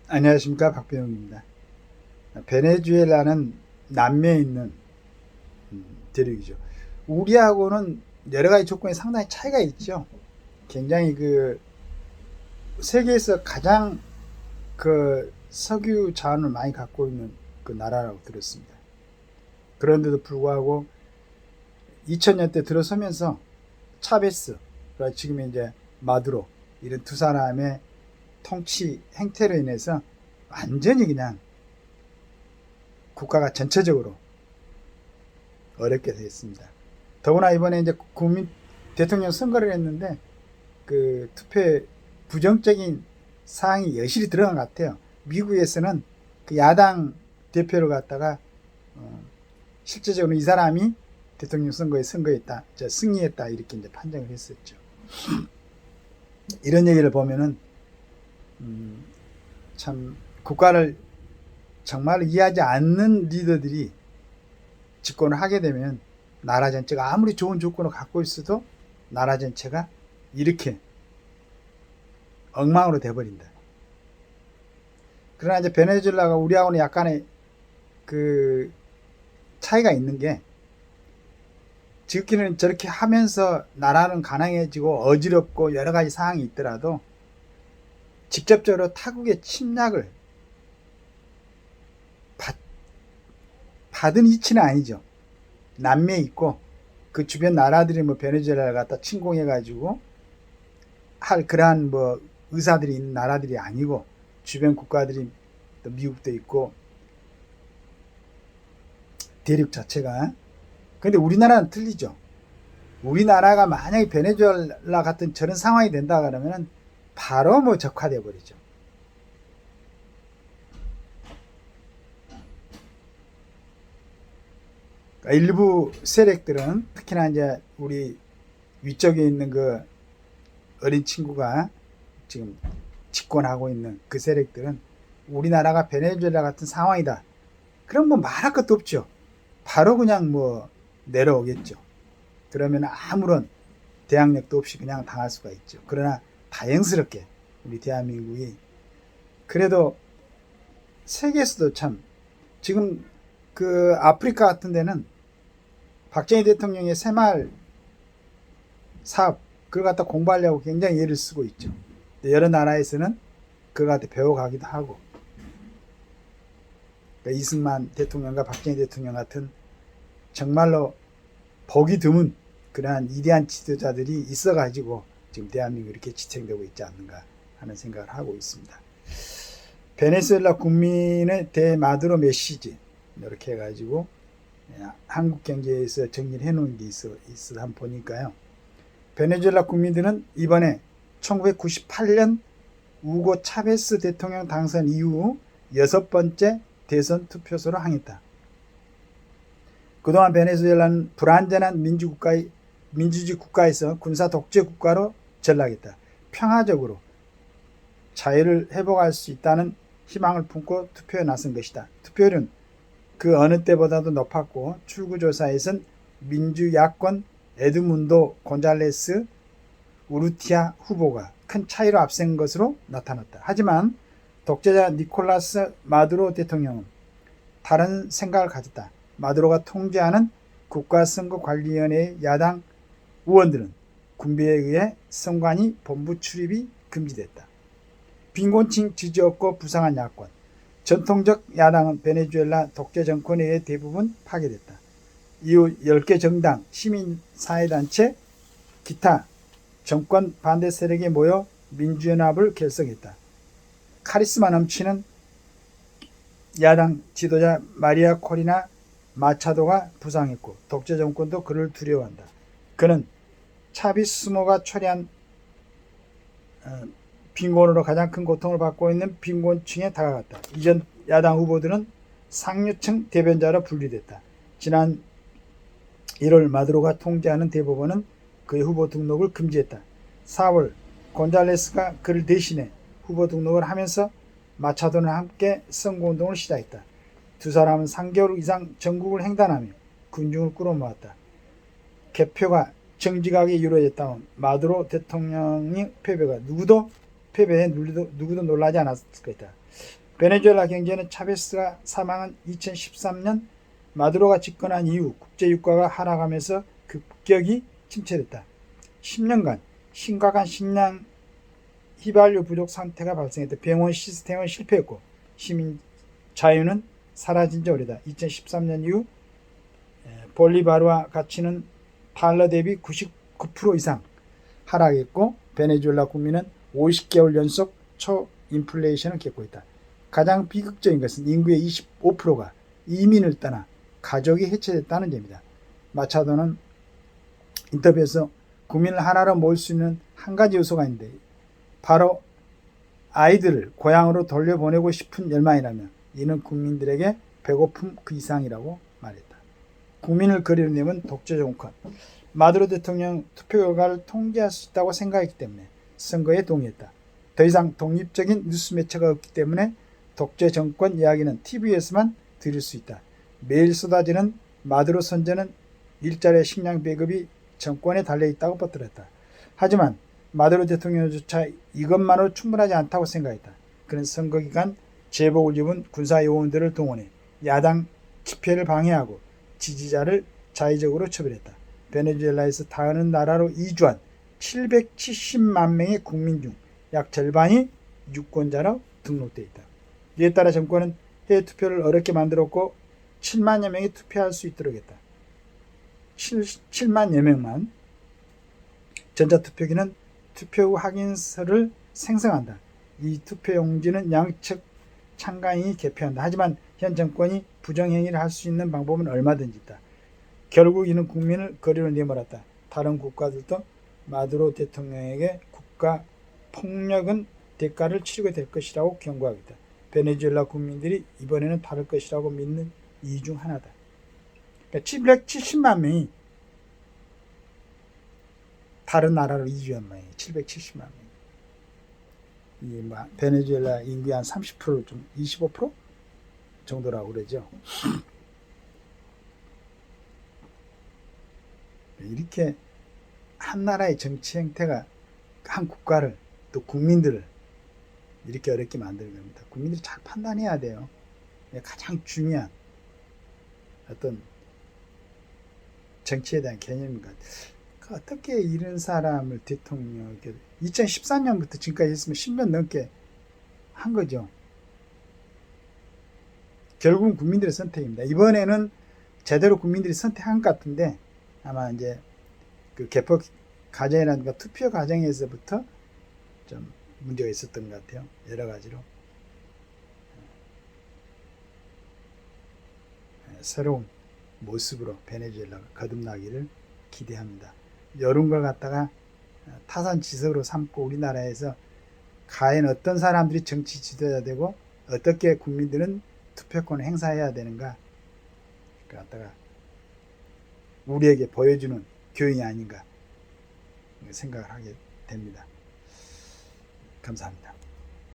안녕하십니까, 박병웅입니다. 베네수엘라는 남미에 있는 대륙이죠. 우리하고는 여러 가지 조건이 상당히 차이가 있죠. 굉장히 세계에서 가장 석유 자원을 많이 갖고 있는 그 나라라고 들었습니다. 그런데도 불구하고 2000년대 들어서면서 차베스, 지금 이제 마두로, 이런 두 사람의 통치 행태로 인해서 완전히 그냥 국가가 전체적으로 어렵게 되었습니다. 더구나 이번에 이제 대통령 선거를 했는데 투표에 부정적인 사항이 여실히 들어간 것 같아요. 미국에서는 그 야당 대표를 갖다가 실제적으로 이 사람이 대통령 선거에 승리했다 이렇게 이제 판정을 했었죠. 이런 얘기를 보면은 참 국가를 정말 이해하지 않는 리더들이 집권을 하게 되면 나라 전체가 아무리 좋은 조건을 갖고 있어도 나라 전체가 이렇게 엉망으로 돼버린다. 그러나 이제 베네수엘라가 우리하고는 약간의 차이가 있는 게, 지극히는 저렇게 하면서 나라는 가난해지고 어지럽고 여러 가지 상황이 있더라도 직접적으로 타국의 침략을 받은 이치는 아니죠. 남미에 있고 그 주변 나라들이 베네수엘라를 갖다 침공해가지고 할 그러한 의사들이 있는 나라들이 아니고, 주변 국가들이 또 미국도 있고 대륙 자체가. 근데 우리나라는 틀리죠. 우리나라가 만약에 베네수엘라 같은 저런 상황이 된다 그러면 바로 적화돼 버리죠. 일부 세력들은, 특히나 이제 우리 위쪽에 있는 그 어린 친구가 지금 집권하고 있는 그 세력들은, 우리나라가 베네수엘라 같은 상황이다 그럼 말할 것도 없죠. 바로 그냥 내려오겠죠. 그러면 아무런 대항력도 없이 그냥 당할 수가 있죠. 그러나 다행스럽게 우리 대한민국이 그래도 세계에서도 참, 지금 아프리카 같은 데는 박정희 대통령의 새마을 사업, 그걸 갖다 공부하려고 굉장히 애를 쓰고 있죠. 여러 나라에서는 그걸 갖다 배워가기도 하고, 이승만 대통령과 박정희 대통령 같은 정말로 보기 드문 그러한 위대한 지도자들이 있어가지고 지금 대한민국이 이렇게 지탱되고 있지 않는가 하는 생각을 하고 있습니다. 베네수엘라 국민의 대마두로 메시지, 이렇게 해가지고 한국 경제에서 정리를 해놓은 게 있어 한번 보니까요. 베네수엘라 국민들은 이번에 1998년 우고 차베스 대통령 당선 이후 6번째 대선 투표소로 항했다. 그동안 베네수엘라는 불안전한 민주주의 국가에서 군사 독재 국가로 전락했다. 평화적으로 자유를 회복할 수 있다는 희망을 품고 투표에 나선 것이다. 투표율은 그 어느 때보다도 높았고, 출구조사에선 민주야권 에드문도 곤잘레스 우르티아 후보가 큰 차이로 앞선 것으로 나타났다. 하지만 독재자 니콜라스 마두로 대통령은 다른 생각을 가졌다. 마두로가 통제하는 국가선거관리위원회의 야당 의원들은 군비에 의해 선관위 본부 출입이 금지됐다. 빈곤층 지지 없고 부상한 야권, 전통적 야당은 베네수엘라 독재 정권에 의해 대부분 파괴됐다. 이후 10개 정당, 시민사회단체, 기타 정권 반대 세력이 모여 민주연합을 결성했다. 카리스마 넘치는 야당 지도자 마리아 코리나 마차도가 부상했고, 독재 정권도 그를 두려워한다. 그는 차비스모가 초래한 빈곤으로 가장 큰 고통을 받고 있는 빈곤층에 다가갔다. 이전 야당 후보들은 상류층 대변자로 분류됐다. 지난 1월 마두로가 통제하는 대법원은 그의 후보 등록을 금지했다. 4월 곤잘레스가 그를 대신해 후보 등록을 하면서 마차도는 함께 선거운동을 시작했다. 두 사람은 3개월 이상 전국을 횡단하며 군중을 끌어모았다. 개표가 정직하게 이루어졌다면 마두로 대통령의 패배가 누구도 놀라지 않았을 것이다. 베네수엘라 경제는 차베스가 사망한 2013년 마두로가 집권한 이후 국제유가가 하락하면서 급격히 침체됐다. 10년간 심각한 식량 휘발유 부족 상태가 발생했다. 병원 시스템은 실패했고 시민 자유는 사라진 지 오래다. 2013년 이후 볼리바르와 가치는 달러 대비 99% 이상 하락했고 베네수엘라 국민은 50개월 연속 초인플레이션을 겪고 있다. 가장 비극적인 것은 인구의 25%가 이민을 떠나 가족이 해체됐다는 점이다. 마차도는 인터뷰에서 국민을 하나로 모을 수 있는 한 가지 요소가 있는데 바로 아이들을 고향으로 돌려보내고 싶은 열망이라며 이는 국민들에게 배고픔 그 이상이라고 말했다. 국민을 그리려면 독재 정권, 마두로 대통령 투표 결과를 통제할 수 있다고 생각했기 때문에 선거에 동의했다. 더 이상 독립적인 뉴스 매체가 없기 때문에 독재 정권 이야기는 TV에서만 들을 수 있다. 매일 쏟아지는 마두로 선전은 일자리의 식량 배급이 정권에 달려있다고 뻗들었다. 하지만 마두로 대통령조차 이것만으로 충분하지 않다고 생각했다. 그는 선거 기간 제복을 입은 군사 요원들을 동원해 야당 집회를 방해하고 지지자를 자의적으로 처벌했다. 베네수엘라에서 다른 나라로 이주한 770만 명의 국민 중 약 절반이 유권자로 등록되어 있다. 이에 따라 정권은 해외 투표를 어렵게 만들었고 7만여 명이 투표할 수 있도록 했다. 7만여 명만. 전자투표기는 투표 후 확인서를 생성한다. 이 투표용지는 양측 참가인이 개표한다. 하지만 현 정권이 부정행위를 할 수 있는 방법은 얼마든지 있다. 결국 이는 국민을 거리로 내몰았다. 다른 국가들도 마두로 대통령에게 국가 폭력은 대가를 치르게 될 것이라고 경고하고 있다. 베네수엘라 국민들이 이번에는 다를 것이라고 믿는 이유 중 하나다. 그러니까 770만 명이 다른 나라로 이주한 모양이에요. 770만 명. 베네수엘라 인구의 한 30% 좀 25% 정도라고 그러죠. 이렇게 한 나라의 정치 행태가 한 국가를 또 국민들을 이렇게 어렵게 만드는 겁니다. 국민들이 잘 판단해야 돼요. 가장 중요한 어떤 정치에 대한 개념인가. 어떻게 이런 사람을 대통령 2014년부터 지금까지 했으면 10년 넘게 한 거죠. 결국은 국민들의 선택입니다. 이번에는 제대로 국민들이 선택한 것 같은데 아마 이제 그 개표 과정이라든가 투표 과정에서부터 좀 문제가 있었던 것 같아요. 여러 가지로. 새로운 모습으로 베네수엘라가 거듭나기를 기대합니다. 이런 걸 갖다가 타산지석으로 삼고 우리나라에서 과연 어떤 사람들이 정치 지도자 되고 어떻게 국민들은 투표권을 행사해야 되는가 갖다가 우리에게 보여주는 교훈이 아닌가 생각을 하게 됩니다. 감사합니다.